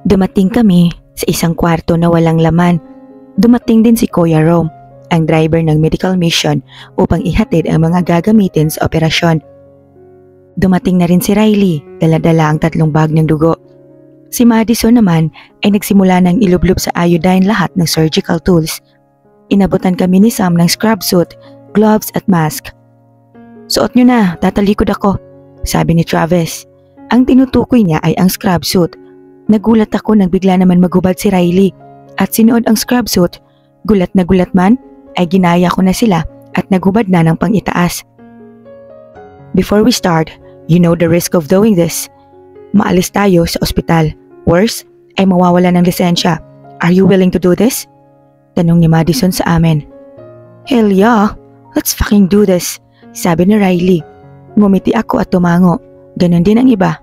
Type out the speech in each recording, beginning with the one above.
Dumating kami sa isang kwarto na walang laman. Dumating din si Kuya Rome, ang driver ng medical mission upang ihatid ang mga gagamitin sa operasyon. Dumating na rin si Riley, dala-dala ang 3 bag ng dugo. Si Madison naman ay nagsimula ng ilublob sa iodine lahat ng surgical tools. Inabutan kami ni Sam ng scrub suit, gloves at mask. "Suot nyo na, tatalikod ako," sabi ni Travis. Ang tinutukoy niya ay ang scrub suit. Nagulat ako nang bigla naman magubad si Riley at sinuod ang scrub suit. Gulat na gulat man ay ginaya ko na sila at nagubad na ng pang-itaas. "Before we start, you know the risk of doing this. Maalis tayo sa ospital. Worse, ay mawawala ng lisensya. Are you willing to do this?" Tanong ni Madison sa amin. "Hell yeah, let's fucking do this," sabi ni Riley. Ngumiti ako at tumango. Ganon din ang iba.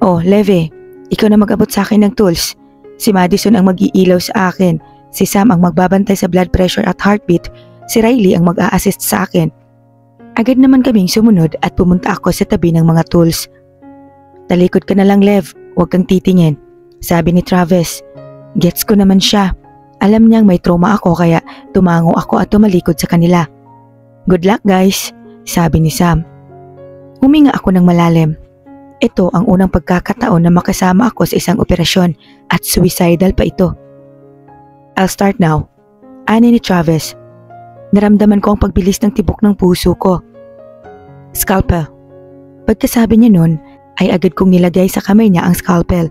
"Oh, Leve, ikaw na mag-abot sa akin ng tools. Si Madison ang mag-iilaw sa akin. Si Sam ang magbabantay sa blood pressure at heartbeat. Si Riley ang mag-a-assist sa akin." Agad naman kaming sumunod at pumunta ako sa tabi ng mga tools. "Talikod ka na lang, Lev. Huwag kang titingin," sabi ni Travis. Gets ko naman siya. Alam niyang may trauma ako kaya tumango ako at tumalikod sa kanila. "Good luck, guys," sabi ni Sam. Huminga ako ng malalim. Ito ang unang pagkakataon na makasama ako sa isang operasyon at suicidal pa ito. "I'll start now," ani ni Travis. Naramdaman ko ang pagbilis ng tibok ng puso ko. "Scalpel." Pagkasabi niya nun, ay agad kong nilagay sa kamay niya ang scalpel.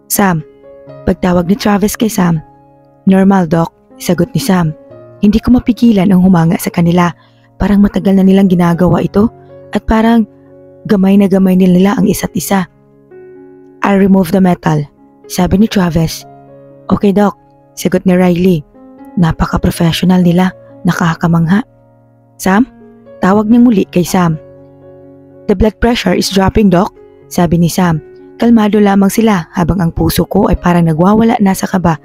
"Sam," pagtawag ni Travis kay Sam. "Normal, Doc," sagot ni Sam. Hindi ko mapigilan ang humanga sa kanila. Parang matagal na nilang ginagawa ito at parang gamay na gamay nila ang isa't isa. "I'll remove the metal," sabi ni Travis. "Okay, Doc," sagot ni Riley. Napaka-professional nila, nakakamangha. "Sam?" Tawag niyang muli kay Sam. "The blood pressure is dropping, Doc," sabi ni Sam. Kalmado lamang sila habang ang puso ko ay parang nagwawala na sa kaba.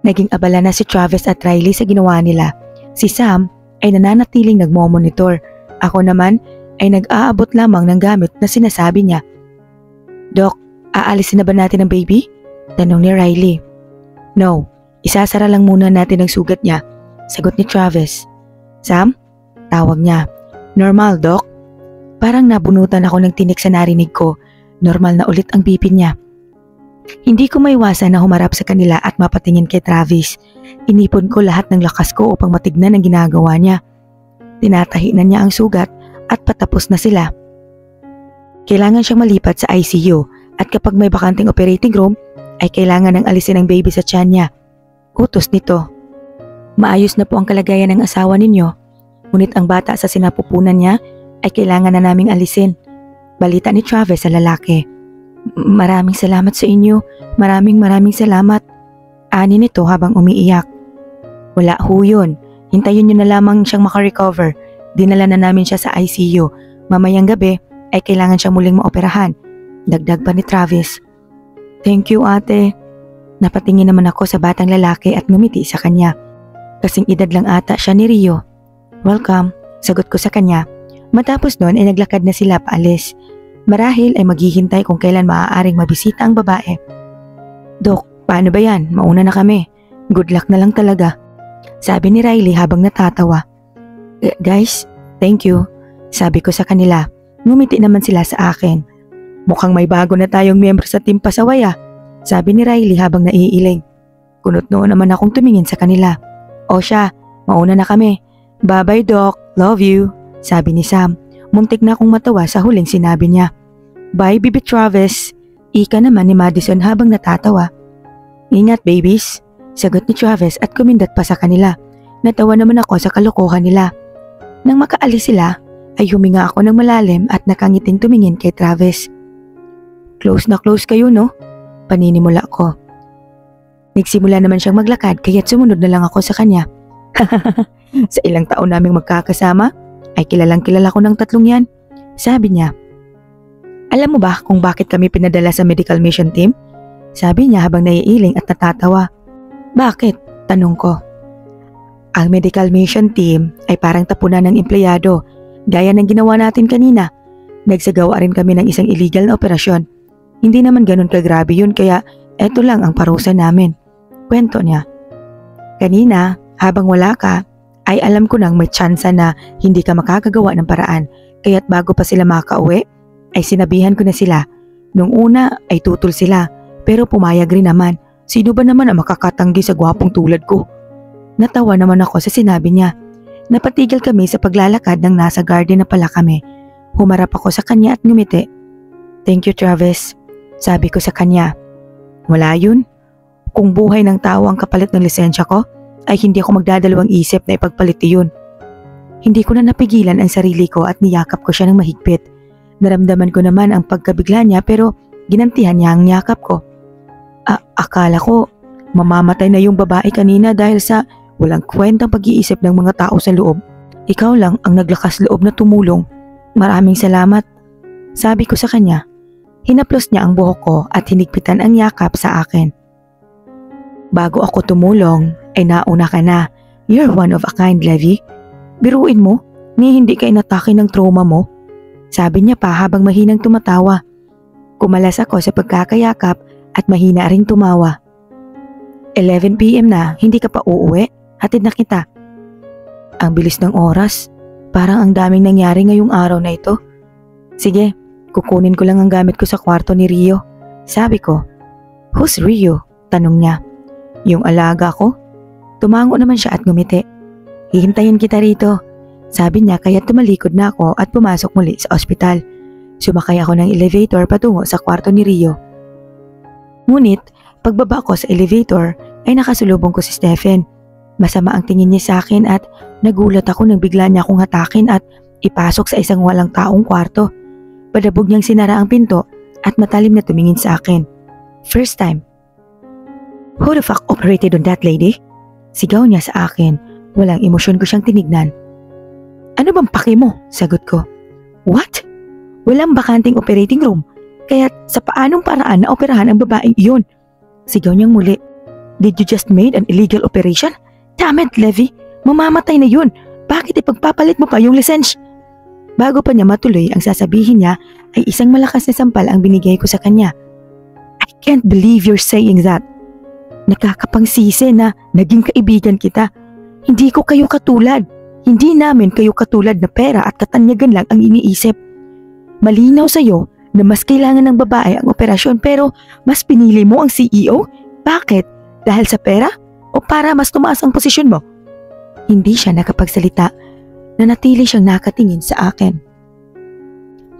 Naging abala na si Travis at Riley sa ginawa nila. Si Sam ay nananatiling nagmo-monitor. Ako naman ay nag-aabot lamang ng gamit na sinasabi niya. "Doc, aalisin na ba natin ang baby?" Tanong ni Riley. "No, isasara lang muna natin ang sugat niya," sagot ni Travis. "Sam?" Tawag niya. "Normal, Doc." Parang nabunutan ako ng tinik sa narinig ko. Normal na ulit ang BP niya. Hindi ko maiwasan na humarap sa kanila at mapatingin kay Travis. Inipon ko lahat ng lakas ko upang matignan ang ginagawa niya. Tinatahinan niya ang sugat at patapos na sila. Kailangan siyang malipat sa ICU at kapag may bakanting operating room ay kailangan ng alisin ang baby sa tiyan niya. Utos nito. "Maayos na po ang kalagayan ng asawa ninyo, ngunit ang bata sa sinapupunan niya ay kailangan na naming alisin," balita ni Travis sa lalaki. "Maraming salamat sa inyo. Maraming salamat," ani nito habang umiiyak. "Wala ho yun. Hintayin nyo na lamang siyang makarecover. Dinala na namin siya sa ICU. Mamayang gabi ay kailangan siyang muling maoperahan," dagdag pa ni Travis. "Thank you, ate." Napatingin naman ako sa batang lalaki at ngumiti sa kanya. Kasing edad lang ata siya ni Rio. "Welcome," sagot ko sa kanya. Matapos noon ay naglakad na sila paalis. Marahil ay maghihintay kung kailan maaaring mabisita ang babae. "Dok, paano ba yan? Mauna na kami. Good luck na lang talaga," sabi ni Riley habang natatawa. "Guys, thank you," sabi ko sa kanila. Ngumiti naman sila sa akin. "Mukhang may bago na tayong miyembro sa team pasaway ah," sabi ni Riley habang naiiling. Kunot noon naman akong tumingin sa kanila. "O siya, mauna na kami. Bye-bye, Doc. Love you," sabi ni Sam. Muntik na akong matawa sa huling sinabi niya. "Bye, Bibi Travis," ika naman ni Madison habang natatawa. "Ingat, babies," sagot ni Travis at kumindat pa sa kanila. Natawa naman ako sa kalokohan nila. Nang makaalis sila, ay huminga ako ng malalim at nakangiting tumingin kay Travis. Close na close kayo, no?" Paninimula ko. Nagsimula naman siyang maglakad kaya't sumunod na lang ako sa kanya. "Sa ilang taon naming magkakasama, ay kilalang kilala ko ng 3 yan," sabi niya. "Alam mo ba kung bakit kami pinadala sa medical mission team?" sabi niya habang naiiling at natatawa. "Bakit?" tanong ko. "Ang medical mission team ay parang tapunan ng empleyado, gaya ng ginawa natin kanina. Nagsagawa rin kami ng isang illegal na operasyon. Hindi naman ganun kagrabe yun kaya Eto lang ang parusa namin. Kwento niya. Kanina, habang wala ka, ay alam ko nang may tsansa na hindi ka makakagawa ng paraan. Kaya't bago pa sila makauwi, ay sinabihan ko na sila. Nung una ay tutol sila, pero pumayag rin naman. Sino ba naman ang makakatanggi sa gwapong tulad ko? Natawa naman ako sa sinabi niya. Napatigil kami sa paglalakad nang nasa garden na pala kami. Humarap ako sa kanya at ngumiti. Thank you, Travis. Sabi ko sa kanya. Wala yun. Kung buhay ng tao ang kapalit ng lisensya ko, ay hindi ako magdadalawang isip na ipagpalit yun. Hindi ko na napigilan ang sarili ko at niyakap ko siya ng mahigpit. Naramdaman ko naman ang pagkabigla niya pero ginantihan niya ang yakap ko. Akala ko mamamatay na yung babae kanina dahil sa walang kwentang pag-iisip ng mga tao sa loob. Ikaw lang ang naglakas loob na tumulong. Maraming salamat. Sabi ko sa kanya. Hinaplos niya ang buhok ko at hinigpitan ang yakap sa akin. Bago ako tumulong, ay nauna ka na. You're one of a kind, Levi. Biruin mo, ni hindi ka inatake ng trauma mo. Sabi niya pa habang mahinang tumatawa. Kumalas ako sa pagkakayakap at mahina ring tumawa. 11 PM na, hindi ka pa uuwi? Hatid na kita. Ang bilis ng oras. Parang ang daming nangyari ngayong araw na ito. Sige, kukunin ko lang ang gamit ko sa kwarto ni Rio. Sabi ko. Who's Rio? Tanong niya. Yung alaga ko? Tumango naman siya at ngumiti. Hihintayin kita rito. Sabi niya kaya tumalikod na ako at pumasok muli sa ospital. Sumakay ako ng elevator patungo sa kwarto ni Rio. Ngunit, pagbaba ko sa elevator ay nakasulubong ko si Stephen. Masama ang tingin niya sa akin at nagulat ako nang bigla niya akong hatakin at ipasok sa isang walang taong kwarto. Padabog niyang sinara ang pinto at matalim na tumingin sa akin. First time. Who the fuck operated on that lady? Sigaw niya sa akin. Walang emosyon ko siyang tinignan. Ano bang pake mo? Sagot ko. What? Walang bakanting operating room. Kaya't sa paanong paraan na operahan ang babaeng iyon? Sigaw niyang muli. Did you just made an illegal operation? Damn it, Levi. Mamamatay na yun. Bakit ipagpapalit mo pa yung lisensya? Bago pa niya matuloy ang sasabihin niya ay isang malakas na sampal ang binigay ko sa kanya. I can't believe you're saying that. Nakakapangsisi na naging kaibigan kita. Hindi ko kayo katulad. Hindi namin kayo katulad na pera at katanyagan lang ang iniisip. Malinaw sa'yo na mas kailangan ng babae ang operasyon pero mas pinili mo ang CEO? Bakit? Dahil sa pera? O para mas tumaas ang posisyon mo? Hindi siya nakapagsalita. Nanatili siyang nakatingin sa akin.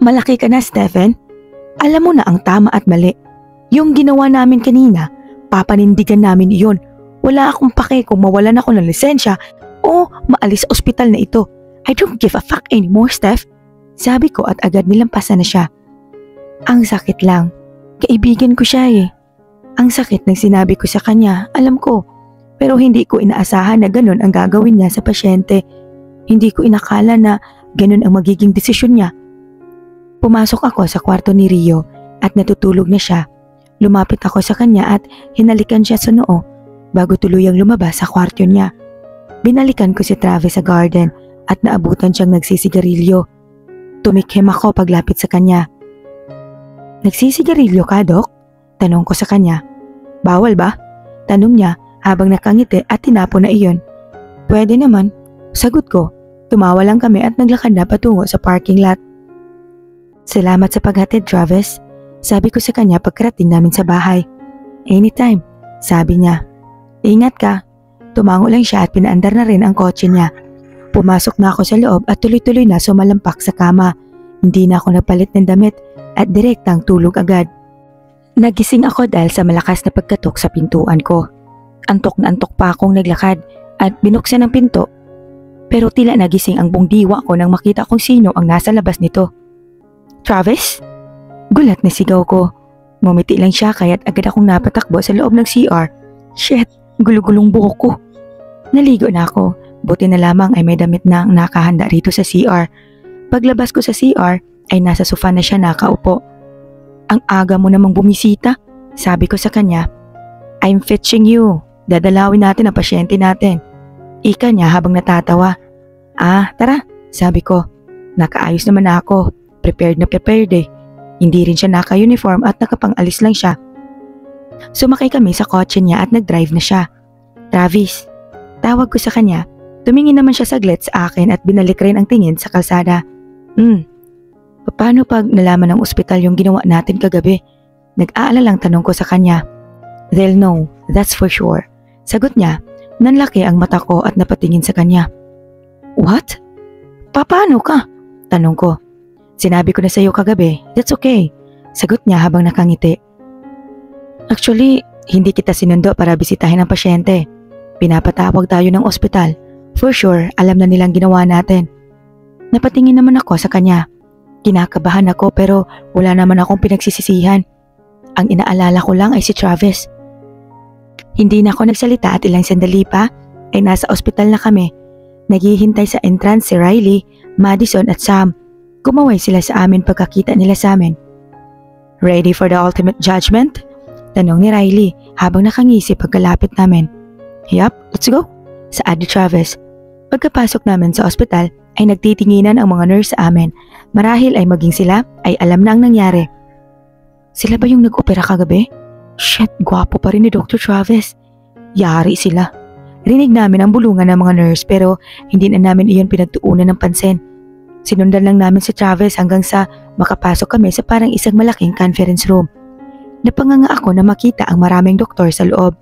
Malaki ka na, Stephen. Alam mo na ang tama at mali. Yung ginawa namin kanina, papanindigan namin iyon. Wala akong pake kung mawalan ako ng lisensya o maalis sa ospital na ito. I don't give a fuck anymore, Steph. Sabi ko at agad nilampasan na siya. Ang sakit lang. Kaibigan ko siya eh. Ang sakit ng sinabi ko sa kanya, alam ko. Pero hindi ko inaasahan na ganun ang gagawin niya sa pasyente. Hindi ko inakala na ganun ang magiging desisyon niya. Pumasok ako sa kwarto ni Rio at natutulog na siya. Lumapit ako sa kanya at hinalikan siya sa noo bago tuluyang lumabas sa kwarto niya. Binalikan ko si Travis sa garden at naabutan siyang nagsisigarilyo. Tumikhim ako paglapit sa kanya. Nagsisigarilyo ka, Dok? Tanong ko sa kanya. Bawal ba? Tanong niya habang nakangiti at tinapon na iyon. Pwede naman. Sagot ko. Tumawa lang kami at naglakad na patungo sa parking lot. Salamat sa paghatid, Travis. Sabi ko sa kanya pagkarating namin sa bahay. Anytime, sabi niya. Ingat ka. Tumango lang siya at pinaandar na rin ang kotse niya. Pumasok na ako sa loob at tuloy-tuloy na sumalampak sa kama. Hindi na ako napalit ng damit at direktang tulog agad. Nagising ako dahil sa malakas na pagkatok sa pintuan ko. Antok na antok pa akong naglakad at binuksan ang pinto. Pero tila nagising ang buong diwa ko nang makita kung sino ang nasa labas nito. Travis? Gulat na sigaw ko. Ngumiti lang siya kaya't agad akong napatakbo sa loob ng CR. Shit, gulo-gulong buhok ko. Naligo na ako. Buti na lamang ay may damit na ang nakahanda rito sa CR. Paglabas ko sa CR ay nasa sofa na siya nakaupo. Ang aga mo namang bumisita, sabi ko sa kanya. I'm fetching you. Dadalawin natin ang pasyente natin. Ika niya habang natatawa. Tara, sabi ko. Nakaayos naman ako. Prepared na prepared eh. Hindi rin siya naka-uniform at nakapang-alis lang siya. Sumakay kami sa kotse niya at nag-drive na siya. Travis, tawag ko sa kanya. Tumingin naman siya saglit sa akin at binalik rin ang tingin sa kalsada. Paano pag nalaman ng ospital yung ginawa natin kagabi? Nag-aalalang tanong ko sa kanya. They'll know, that's for sure. Sagot niya, nanlaki ang mata ko at napatingin sa kanya. What? Paano ka? Tanong ko. Sinabi ko na sa iyo kagabi, that's okay. Sagot niya habang nakangiti. Actually, hindi kita sinundo para bisitahin ang pasyente. Pinapatawag tayo ng ospital. For sure, alam na nilang ginawa natin. Napatingin naman ako sa kanya. Kinakabahan ako pero wala naman akong pinagsisisihan. Ang inaalala ko lang ay si Travis. Hindi na ako nagsalita at ilang sandali pa ay nasa ospital na kami. Naghihintay sa entrance si Riley, Madison at Sam. Kumaway sila sa amin pagkakita nila sa amin. Ready for the ultimate judgment? Tanong ni Riley habang nakangisi pagkalapit namin. Yup, let's go. Saad ni Travis. Pagkapasok namin sa ospital ay nagtitinginan ang mga nurse sa amin. Marahil ay maging sila ay alam na ang nangyari. Sila ba yung nag-opera kagabi? Shit, gwapo pa rin ni Dr. Travis. Yari sila. Rinig namin ang bulungan ng mga nurse pero hindi na namin iyon pinagtuunan ng pansin. Sinundan lang namin si Travis hanggang sa makapasok kami sa parang isang malaking conference room. Napanganga ako na makita ang maraming doktor sa loob.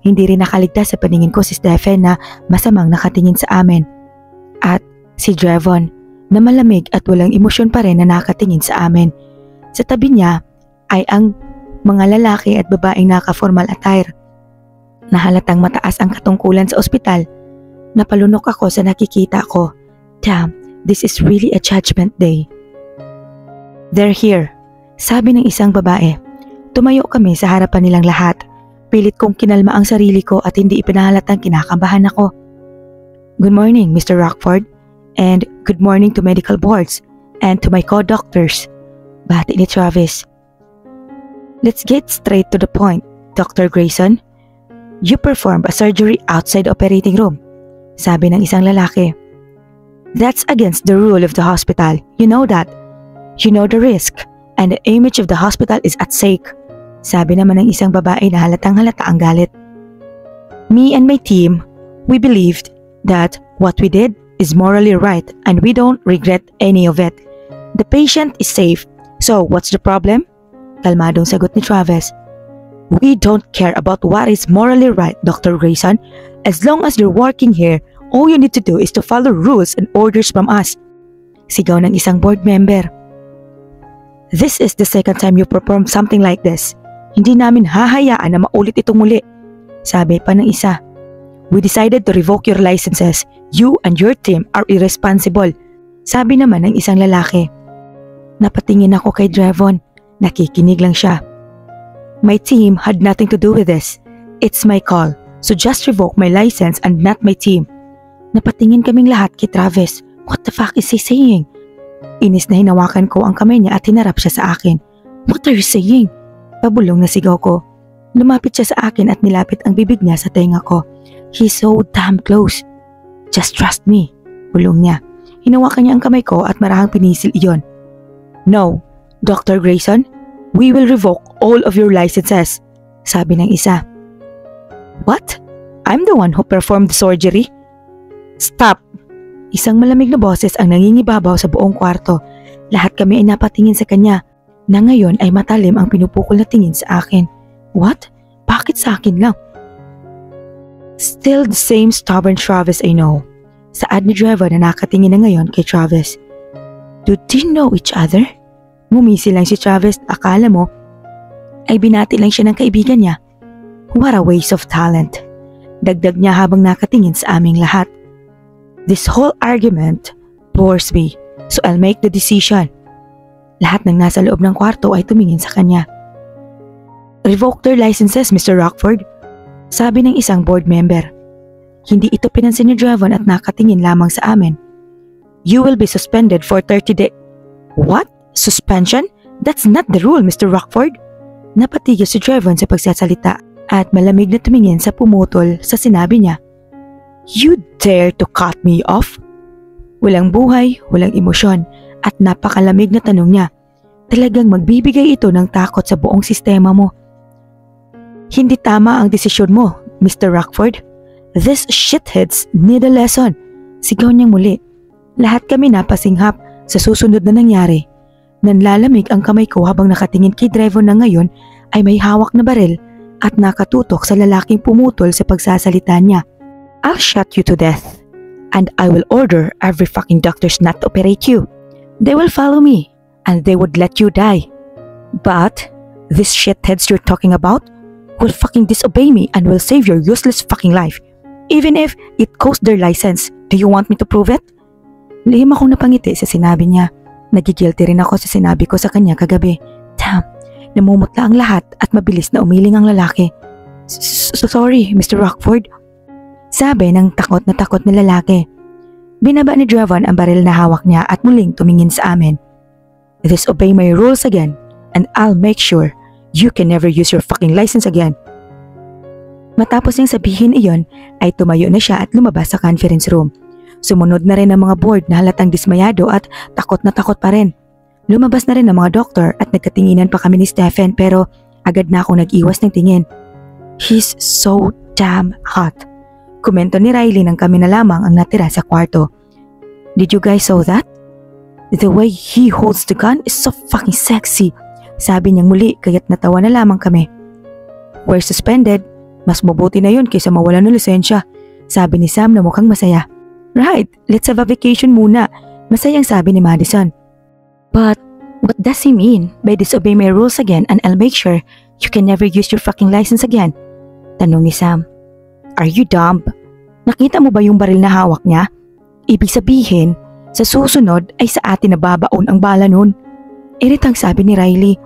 Hindi rin nakaligtas sa paningin ko si Stephen na masamang nakatingin sa amin. At si Drevon na malamig at walang emosyon pa rin na nakatingin sa amin. Sa tabi niya ay ang mga lalaki at babaeng naka-formal attire. Nahalatang mataas ang katungkulan sa ospital. Napalunok ako sa nakikita ko. Damn, this is really a judgment day. They're here, sabi ng isang babae. Tumayo kami sa harapan nilang lahat. Pilit kong kinalma ang sarili ko at hindi ipinahalatang kinakabahan ako. Good morning, Mr. Rockford. And good morning to medical boards and to my co-doctors. Bati ni Travis. Let's get straight to the point, Dr. Grayson. You performed a surgery outside the operating room, sabi ng isang lalaki. That's against the rule of the hospital. You know that. You know the risk and the image of the hospital is at stake. Sabi naman ng isang babae na halatang halata ang galit. Me and my team, we believed that what we did is morally right and we don't regret any of it. The patient is safe. So what's the problem? Kalmadong sagot ni Travis. We don't care about what is morally right, Dr. Grayson. As long as you're working here, all you need to do is to follow rules and orders from us. Sigaw ng isang board member. This is the second time you perform something like this. Hindi namin hahayaan na maulit itong muli. Sabi pa ng isa. We decided to revoke your licenses. You and your team are irresponsible. Sabi naman ng isang lalaki. Napatingin ako kay Drevon. Nakikinig lang siya. My team had nothing to do with this. It's my call. So just revoke my license and not my team. Napatingin kaming lahat kay Travis. What the fuck is he saying? Inis na hinawakan ko ang kamay niya at hinarap siya sa akin. What are you saying? Pabulong na sigaw ko. Lumapit siya sa akin at nilapit ang bibig niya sa tenga ko. He's so damn close. Just trust me. Bulong niya. Hinawakan niya ang kamay ko at marahang pinisil iyon. No, Dr. Grayson, we will revoke all of your licenses. Sabi ng isa. What? I'm the one who performed the surgery? Stop! Isang malamig na boses ang nangingibabaw sa buong kwarto. Lahat kami ay napatingin sa kanya na ngayon ay matalim ang pinupukol na tingin sa akin. What? Bakit sa akin lang? Still the same stubborn Travis I know. Saad ni Drevon na nakatingin na ngayon kay Travis. Do they know each other? Ngumisi lang si Travis at akala mo ay binati lang siya ng kaibigan niya. What a waste of talent. Dagdag niya habang nakatingin sa aming lahat. This whole argument bores me, so I'll make the decision. Lahat ng nasa loob ng kwarto ay tumingin sa kanya. Revoke their licenses, Mr. Rockford. Sabi ng isang board member. Hindi ito pinansin ni Drevon at nakatingin lamang sa amin. You will be suspended for 30 days. What? Suspension? That's not the rule, Mr. Rockford. Napatigil si Drevon sa pagsasalita at malamig na tumingin sa pumutol sa sinabi niya. You dare to cut me off? Walang buhay, walang emosyon at napakalamig na tanong niya. Talagang magbibigay ito ng takot sa buong sistema mo. Hindi tama ang desisyon mo, Mr. Rockford. These shitheads need a lesson. Sigaw niyang muli. Lahat kami napasinghap sa susunod na nangyari. Nanlalamig ang kamay ko habang nakatingin kay driver na ngayon ay may hawak na baril at nakatutok sa lalaking pumutol sa pagsasalita niya. I'll shot you to death and I will order every fucking doctors not to operate you. They will follow me and they would let you die. But these shitheads you're talking about will fucking disobey me and will save your useless fucking life. Even if it costs their license. Do you want me to prove it? Lihim akong napangiti sa sinabi niya. Nagigilty rin ako sa sinabi ko sa kanya kagabi. Damn, namumutla ang lahat at mabilis na umiling ang lalaki. Sorry, Mr. Rockford. Sabi ng takot na lalaki. Binaba ni Dravon ang baril na hawak niya at muling tumingin sa amin. Disobey my rules again and I'll make sure you can never use your fucking license again. Matapos niyang sabihin iyon ay tumayo na siya at lumabas sa conference room. Sumunod na rin ang mga board na halatang dismayado at takot pa rin. Lumabas na rin ang mga doktor at nagkatinginan pa kami ni Stephen pero agad na ako nag-iwas ng tingin. He's so damn hot. Komento ni Riley nang kami na lamang ang natira sa kwarto. Did you guys saw that? The way he holds the gun is so fucking sexy. Sabi niyang muli kaya't natawa na lamang kami. We're suspended. Mas mabuti na yun kaysa mawala ng lisensya. Sabi ni Sam na mukhang masaya. Right, let's have a vacation muna. Masayang sabi ni Madison. But what does he mean by disobey my rules again and I'll make sure you can never use your fucking license again? Tanong ni Sam. Are you dumb? Nakita mo ba yung baril na hawak niya? Ibig sabihin, sa susunod ay sa atin na babaon ang bala nun. Iritang sabi ni Riley.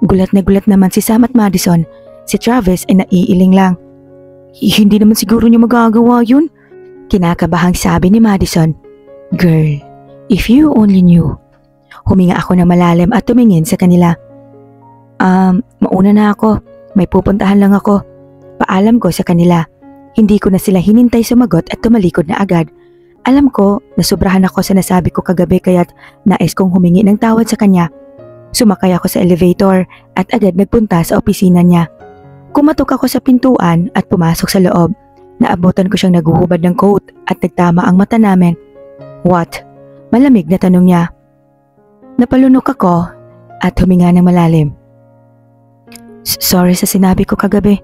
Gulat naman si Sam at Madison. Si Travis ay naiiling lang. Hindi naman siguro niya magagawa yun. Kinakabahang sabi ni Madison. Girl, if you only knew. Huminga ako ng malalim at tumingin sa kanila. Mauna na ako. May pupuntahan lang ako. Paalam ko sa kanila. Hindi ko na sila hinintay sumagot at tumalikod na agad. Alam ko, nasubrahan ako sa nasabi ko kagabi kaya't nais kong humingi ng tawad sa kanya. Sumakay ako sa elevator at agad nagpunta sa opisina niya. Kumatok ako sa pintuan at pumasok sa loob. Naabutan ko siyang naguhubad ng coat at nagtama ang mata namin. What? Malamig na tanong niya. Napalunok ako at huminga ng malalim. Sorry sa sinabi ko kagabi.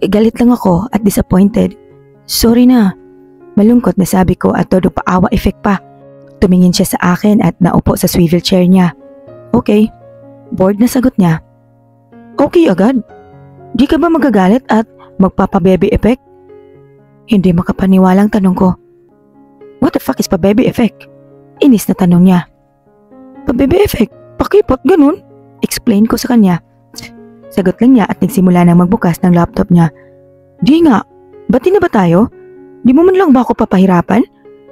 Galit lang ako at disappointed. Sorry na. Malungkot na sabi ko at todo paawa effect pa. Tumingin siya sa akin at naupo sa swivel chair niya. Okay. Bored na sagot niya. Okay agad? Di ka ba magagalit at magpapa-baby effect? Hindi makapaniwalang tanong ko. What the fuck is pa-baby effect? Inis na tanong niya. Pa-baby effect? Pakipot ganun? Explain ko sa kanya. Sagot lang niya at nagsimula nang magbukas ng laptop niya. Di nga, bati na ba tayo? Di mo man lang ba ako papahirapan?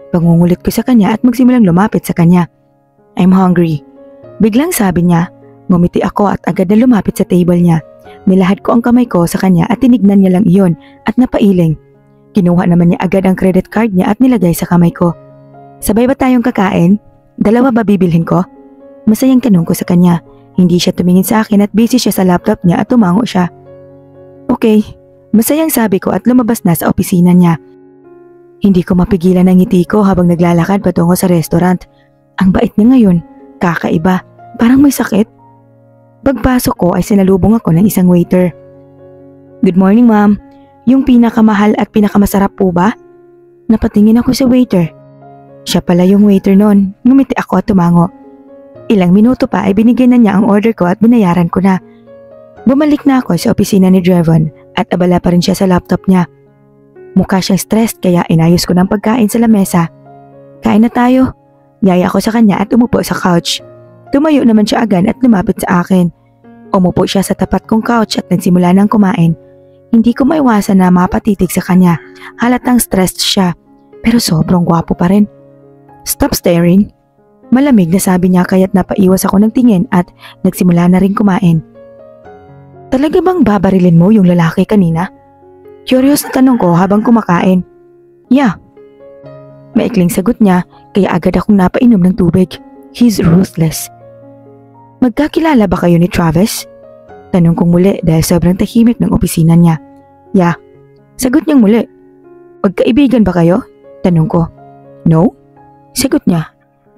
Pangungulit ko sa kanya at magsimulang lumapit sa kanya. I'm hungry. Biglang sabi niya, ngumiti ako at agad na lumapit sa table niya. Nilahad ko ang kamay ko sa kanya at tinignan niya lang iyon at napailing. Kinuha naman niya agad ang credit card niya at nilagay sa kamay ko. Sabay ba tayong kakain? Dalawa ba bibilhin ko? Masayang tanong ko sa kanya. Hindi siya tumingin sa akin at busy siya sa laptop niya at tumango siya. Okay, masayang sabi ko at lumabas na sa opisina niya. Hindi ko mapigilan ang ngiti ko habang naglalakad patungo sa restaurant. Ang bait niya ngayon, kakaiba, parang may sakit. Pagpasok ko ay sinalubong ako ng isang waiter. Good morning ma'am, yung pinakamahal at pinakamasarap po ba? Napatingin ako sa waiter. Siya pala yung waiter nun, ngumiti ako at tumango. Ilang minuto pa ay binigyan na niya ang order ko at binayaran ko na. Bumalik na ako sa opisina ni Dravon at abala pa rin siya sa laptop niya. Mukha siyang stressed kaya inayos ko ng pagkain sa lamesa. Kain na tayo. Yaya ko sa kanya at umupo sa couch. Tumayo naman siya agad at lumapit sa akin. Umupo siya sa tapat kong couch at nagsimula ng kumain. Hindi ko maiwasan na mapatitig sa kanya. Halatang stressed siya pero sobrang gwapo pa rin. Stop staring. Malamig na sabi niya kaya't napaiwas ako ng tingin at nagsimula na rin kumain. Talaga bang babarilin mo yung lalaki kanina? Curious na tanong ko habang kumakain. Yeah. Maikling sagot niya kaya agad akong napainom ng tubig. He's ruthless. Magkakilala ba kayo ni Travis? Tanong kong muli dahil sobrang tahimik ng opisina niya. Yeah. Sagot niyang muli. Magkaibigan ba kayo? Tanong ko. No? Sagot niya.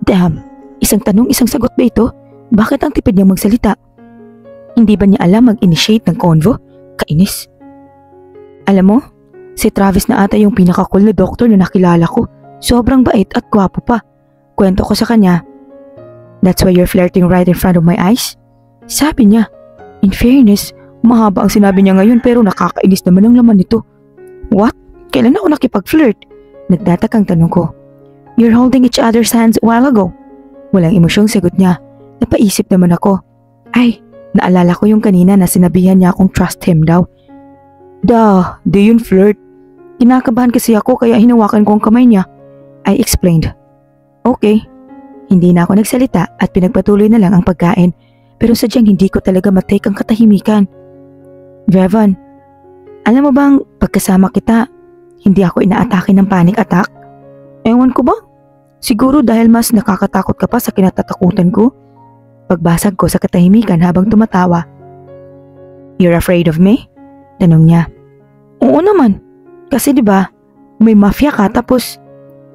Damn, isang tanong isang sagot ba ito? Bakit ang tipid niyang magsalita? Hindi ba niya alam mag-initiate ng convo? Kainis. Alam mo, si Travis na ata yung pinaka-cool na doktor na nakilala ko. Sobrang bait at gwapo pa. Kwento ko sa kanya. That's why you're flirting right in front of my eyes? Sabi niya. In fairness, mahaba ang sinabi niya ngayon pero nakakainis naman ang laman nito. What? Kailan ako nakipag-flirt? Nagtatakang tanong ko. You're holding each other's hands a while ago. Walang emosyong sagot niya. Napaisip naman ako. Ay, naalala ko yung kanina na sinabihan niya akong trust him daw. Duh, di yun flirt. Kinakabahan kasi ako kaya hinawakan ko ang kamay niya. I explained. Okay. Hindi na ako nagsalita at pinagpatuloy na lang ang pagkain. Pero sadyang hindi ko talaga matake ang katahimikan. Drevan, alam mo bang pagkasama kita, hindi ako inaatake ng panic attack? Ewan ko ba? Siguro dahil mas nakakatakot ka pa sa kinatatakutan ko. Pagbasag ko sa katahimikan habang tumatawa. You're afraid of me? Tanong niya. Oo naman. Kasi 'di ba, may mafia ka tapos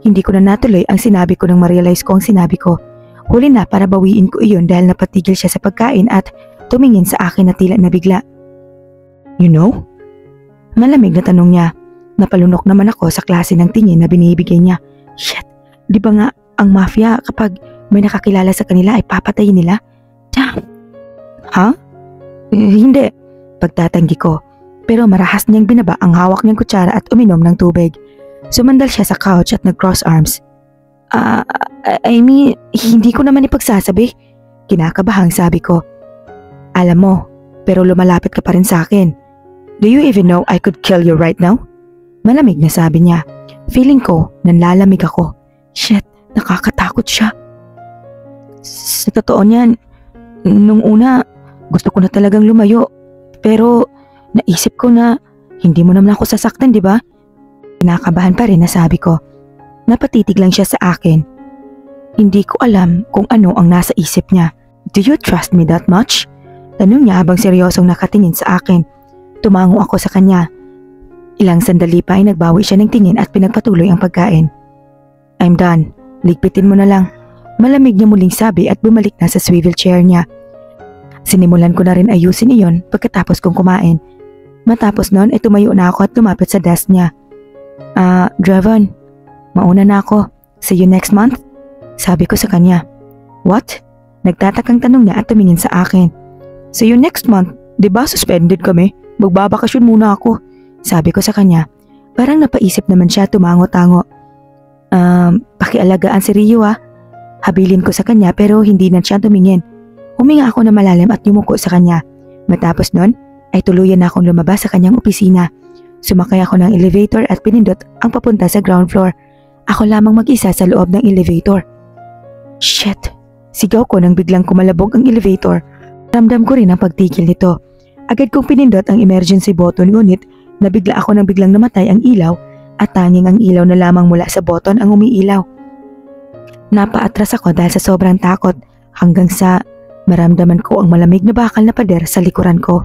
hindi ko na natuloy ang sinabi ko nang ma-realize ko ang sinabi ko. Huli na para bawiin ko iyon dahil napatigil siya sa pagkain at tumingin sa akin na tila nabigla. You know? Malamig na tanong niya. Napalunok naman ako sa klase ng tingin na binibigay niya. Shit, di ba nga ang mafia kapag may nakakilala sa kanila ay papatayin nila? Damn. Ha? Hindi. Pagtatanggi ko. Pero marahas niyang binaba ang hawak niyang kutsara at uminom ng tubig. Sumandal siya sa couch at nag-cross arms. I mean, hindi ko naman ipagsasabi. Kinakabahang sabi ko. Alam mo, pero lumalapit ka pa rin sa akin. Do you even know I could kill you right now? Malamig na sabi niya. Feeling ko, nanlalamig ako. Shit, nakakatakot siya. Sa totoo niyan, nung una, gusto ko na talagang lumayo. Pero, naisip ko na, hindi mo naman ako sasaktan, di ba? Kinakabahan pa rin na sabi ko. Napatitig lang siya sa akin. Hindi ko alam kung ano ang nasa isip niya. Do you trust me that much? Tanong niya habang seryosong nakatingin sa akin. Tumango ako sa kanya. Ilang sandali pa ay nagbawi siya ng tingin at pinagpatuloy ang pagkain. I'm done. Ligpitin mo na lang. Malamig niya muling sabi at bumalik na sa swivel chair niya. Sinimulan ko na rin ayusin iyon pagkatapos kong kumain. Matapos noon ay tumayo na ako at lumapit sa desk niya. Drevan, mauna na ako. See you next month? Sabi ko sa kanya. What? Nagtatakang tanong niya at tumingin sa akin. See you next month? Diba suspended kami? Magbabakasyon muna ako. Sabi ko sa kanya. Parang napaisip naman siya tumango-tango. Pakialagaan si Rio ah. Habilin ko sa kanya pero hindi na siya tumingin. Huminga ako na malalim at yumuko sa kanya. Matapos nun ay tuluyan na akong lumabas sa kanyang opisina. Sumakay ako ng elevator at pinindot ang papunta sa ground floor. Ako lamang mag-isa sa loob ng elevator. Shit! Sigaw ko nang biglang kumalabog ang elevator. Ramdam ko rin ang pagtigil nito. Agad kong pinindot ang emergency button ngunit nabigla ako nang biglang namatay ang ilaw at tanging ang ilaw na lamang mula sa button ang umiilaw. Napaatras ako dahil sa sobrang takot hanggang sa maramdaman ko ang malamig na bakal na pader sa likuran ko.